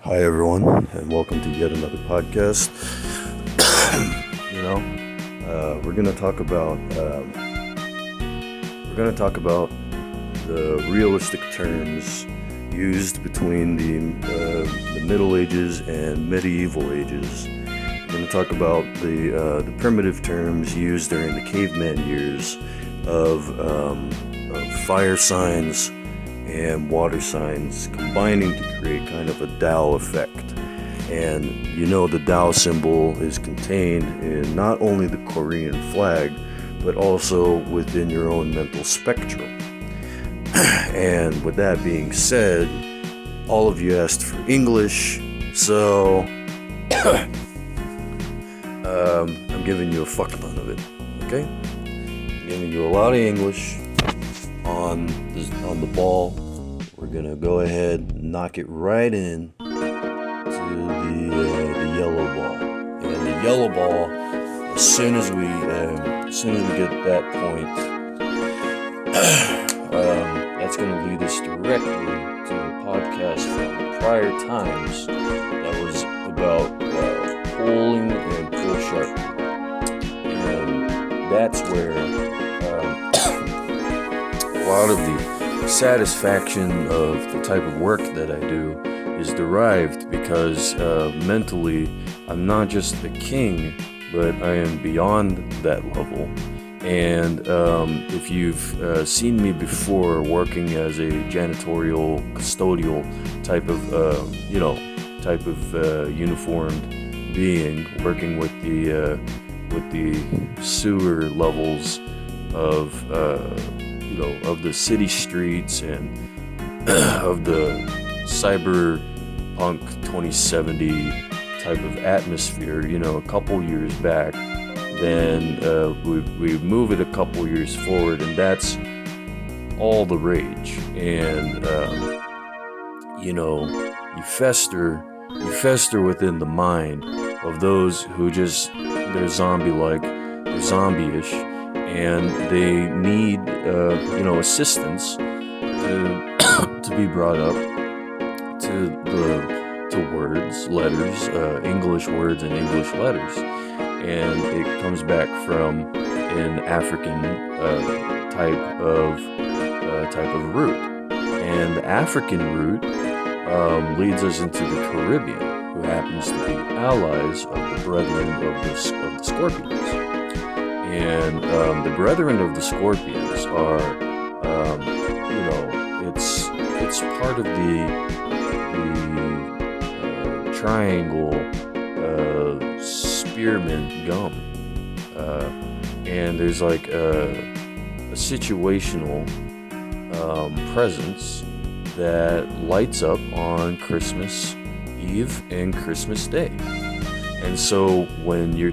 Hi everyone, and welcome to yet another podcast. We're gonna talk about the realistic terms used between the Middle Ages and Medieval Ages. We're gonna talk about the primitive terms used during the caveman years of fire signs and water signs combining to create kind of a Tao effect. And the Tao symbol is contained in not only the Korean flag, but also within your own mental spectrum. And with that being said, all of you asked for English, so I'm giving you a fuck ton of it, okay? I'm giving you a lot of English on the ball. We're gonna go ahead and knock it right in to the yellow ball. And the yellow ball, as soon as we get that point, that's gonna lead us directly to the podcast from prior times that was about pulling and pull sharp. And that's where a lot of the satisfaction of the type of work that I do is derived because mentally I'm not just the king, but I am beyond that level. And if you've seen me before working as a janitorial, custodial type of uniformed being, working with the sewer levels of the city streets and of the cyberpunk 2070 type of atmosphere, a couple years back, then we move it a couple years forward, and that's all the rage. And you fester within the mind of those who just, they're zombie-like, they're zombie-ish, and they need assistance to be brought up to words, letters, English words and English letters. And it comes back from an African type of root, and the African root leads us into the Caribbean, who happens to be allies of the Brethren of the Scorpions. And the Brethren of the Scorpions are, it's part of the triangle spearmint gum, and there's like a situational presence that lights up on Christmas Eve and Christmas Day. And so when you're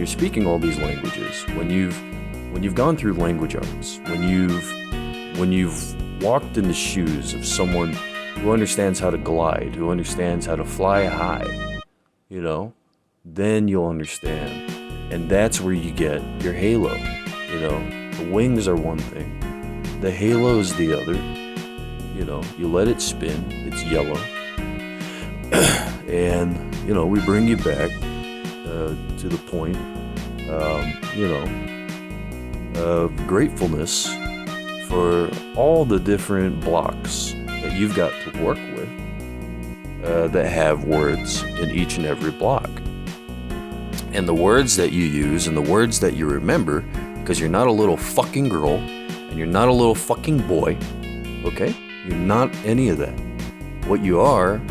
speaking all these languages, when you've gone through language arts, when you've walked in the shoes of someone who understands how to glide, who understands how to fly high, then you'll understand. And that's where you get your halo. The wings are one thing, the halo is the other. You let it spin, it's yellow. And we bring you back to the point of gratefulness for all the different blocks that you've got to work with that have words in each and every block. And the words that you use and the words that you remember, because you're not a little fucking girl and you're not a little fucking boy, okay? You're not any of that. What you are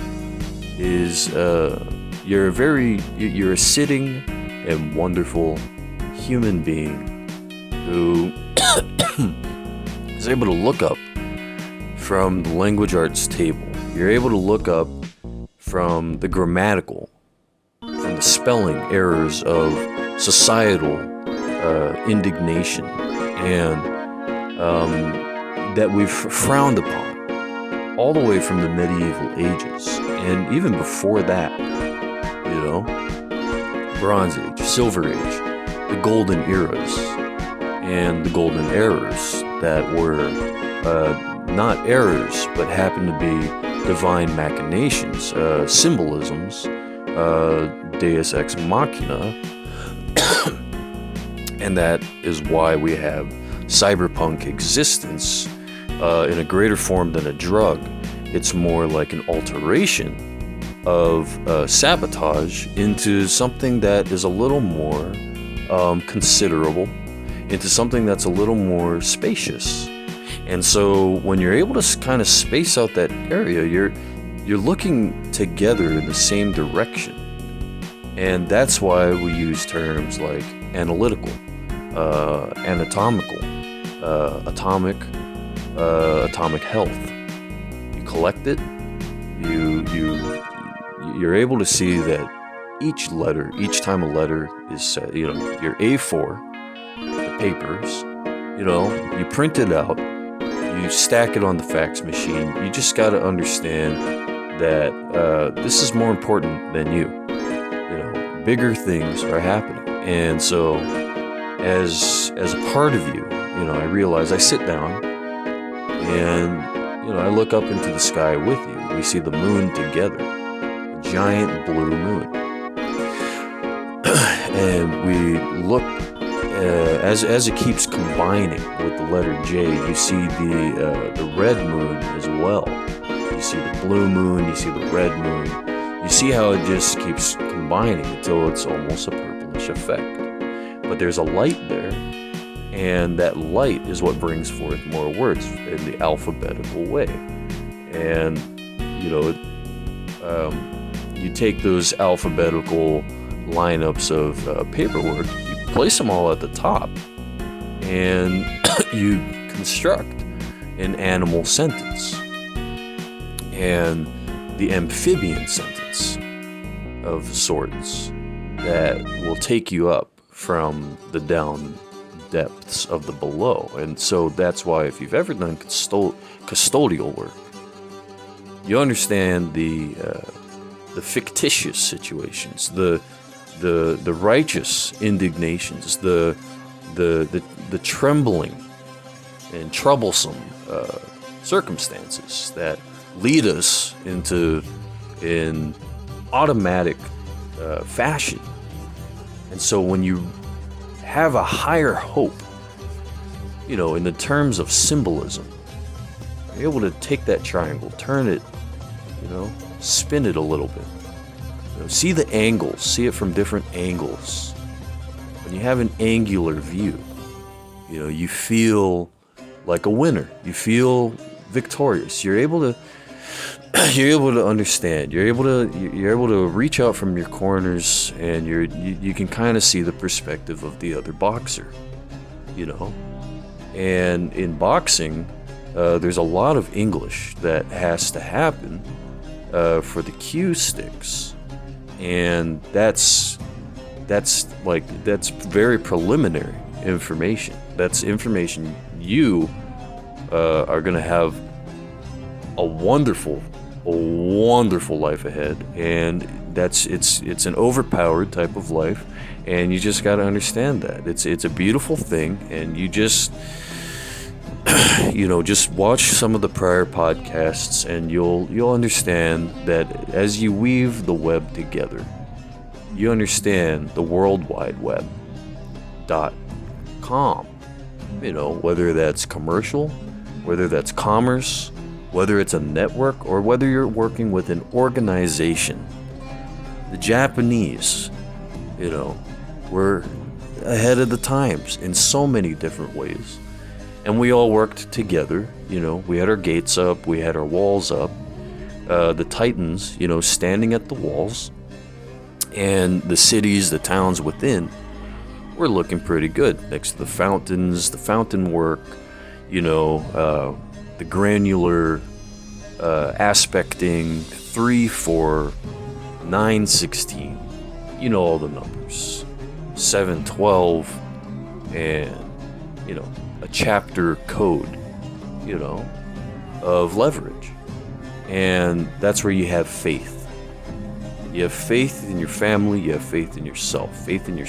is you're a sitting and wonderful human being who is able to look up from the language arts table. You're able to look up from the grammatical, from the spelling errors of societal indignation and that we've frowned upon all the way from the medieval ages, and even before that, Bronze Age, Silver Age, the golden eras, and the golden errors that were not errors, but happened to be divine machinations, symbolisms, Deus Ex Machina, and that is why we have cyberpunk existence in a greater form than a drug. It's more like an alteration of sabotage into something that is a little more considerable, into something that's a little more spacious. And so when you're able to kind of space out that area, you're looking together in the same direction. And that's why we use terms like analytical, anatomical, atomic health. You collect it, you're able to see that each time a letter is said, your A4, the papers, you print it out, you stack it on the fax machine. You just got to understand that this is more important than you. Bigger things are happening. And so as a part of you, I realize I sit down and, I look up into the sky with you. We see the moon together, a giant blue moon. And we look, as it keeps combining with the letter J, you see the red moon as well. You see the blue moon, you see the red moon. You see how it just keeps combining until it's almost a purplish effect. But there's a light there, and that light is what brings forth more words in the alphabetical way. And, you take those alphabetical lineups of paperwork, you place them all at the top, and you construct an animal sentence and the amphibian sentence of sorts that will take you up from the down depths of the below. And so that's why if you've ever done custodial work, you understand the fictitious situations, the righteous indignations, the trembling and troublesome circumstances that lead us into in automatic fashion. And so when you have a higher hope, in the terms of symbolism, you're able to take that triangle, turn it, spin it a little bit. See the angles, see it from different angles. When you have an angular view, you feel like a winner. You feel victorious. You're able to understand. You're able to reach out from your corners, and you can kind of see the perspective of the other boxer. And in boxing, there's a lot of English that has to happen for the cue sticks. And that's very preliminary information. That's information you are going to have a wonderful life ahead, and it's an overpowered type of life, and you just got to understand that it's a beautiful thing, and you just just watch some of the prior podcasts, and you'll understand that as you weave the web together, you understand the World Wide Web.com. Whether that's commercial, whether that's commerce, whether it's a network, or whether you're working with an organization. The Japanese, were ahead of the times in so many different ways. And we all worked together, we had our gates up, we had our walls up, the titans, standing at the walls, and the cities, the towns within were looking pretty good next to the fountains, the fountain work, the granular aspecting 3, 4, 9, 16, all the numbers, 7, 12, and a chapter code of leverage. And that's where you have faith. You have faith in your family, you have faith in yourself, faith in your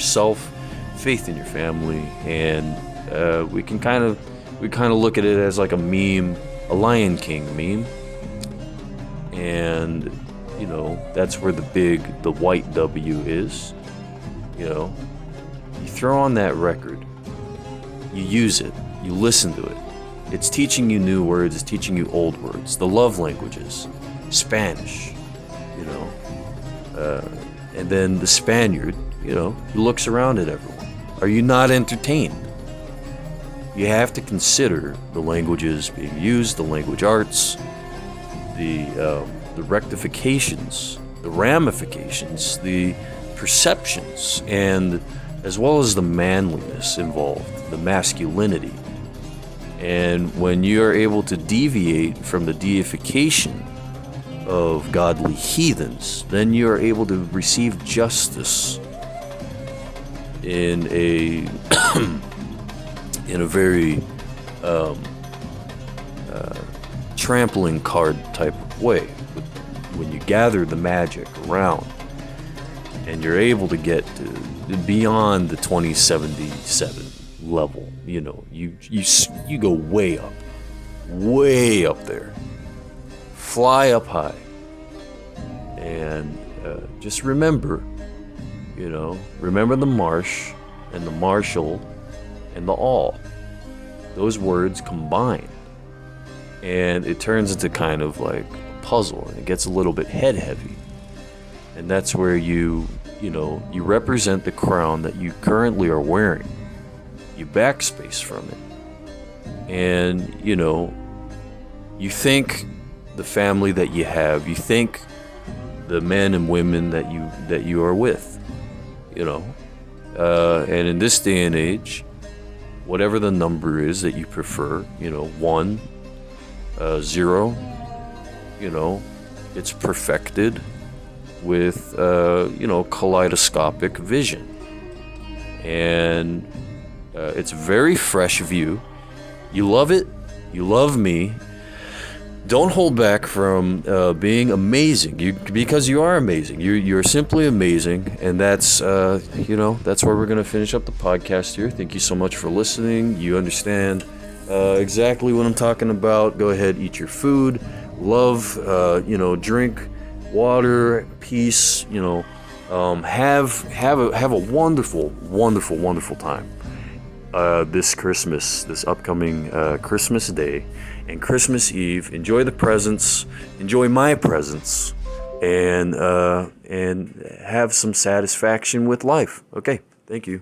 family, and we kind of look at it as like a meme, a Lion King meme. And, that's where the white W is. You throw on that record, you use it, you listen to it. It's teaching you new words, it's teaching you old words, the love languages, Spanish, and then the Spaniard, he looks around at everyone. Are you not entertained? You have to consider the languages being used, the language arts, the rectifications, the ramifications, the perceptions, and as well as the manliness involved, the masculinity. And when you are able to deviate from the deification of godly heathens, then you are able to receive justice in a in a very trampling card type of way. When you gather the magic around and you're able to get to beyond the 2077 level, you go way up there, fly up high, and just remember the marsh and the marshal and the all. Those words combine, and it turns into kind of like a puzzle, and it gets a little bit head heavy. And that's where you represent the crown that you currently are wearing. You backspace from it, and you think the family that you have, you think the men and women that you are with, and in this day and age, whatever the number is that you prefer, 1, 0, it's perfected with kaleidoscopic vision, and it's a very fresh view. You love it, you love me. Don't hold back from being amazing. Because you are amazing. You're simply amazing, and that's that's where we're gonna finish up the podcast here. Thank you so much for listening. You understand exactly what I'm talking about. Go ahead, eat your food. Love, drink water, peace. Have a wonderful time. This upcoming Christmas Day and Christmas Eve. Enjoy the presents, enjoy my presents, and have some satisfaction with life. Okay, thank you.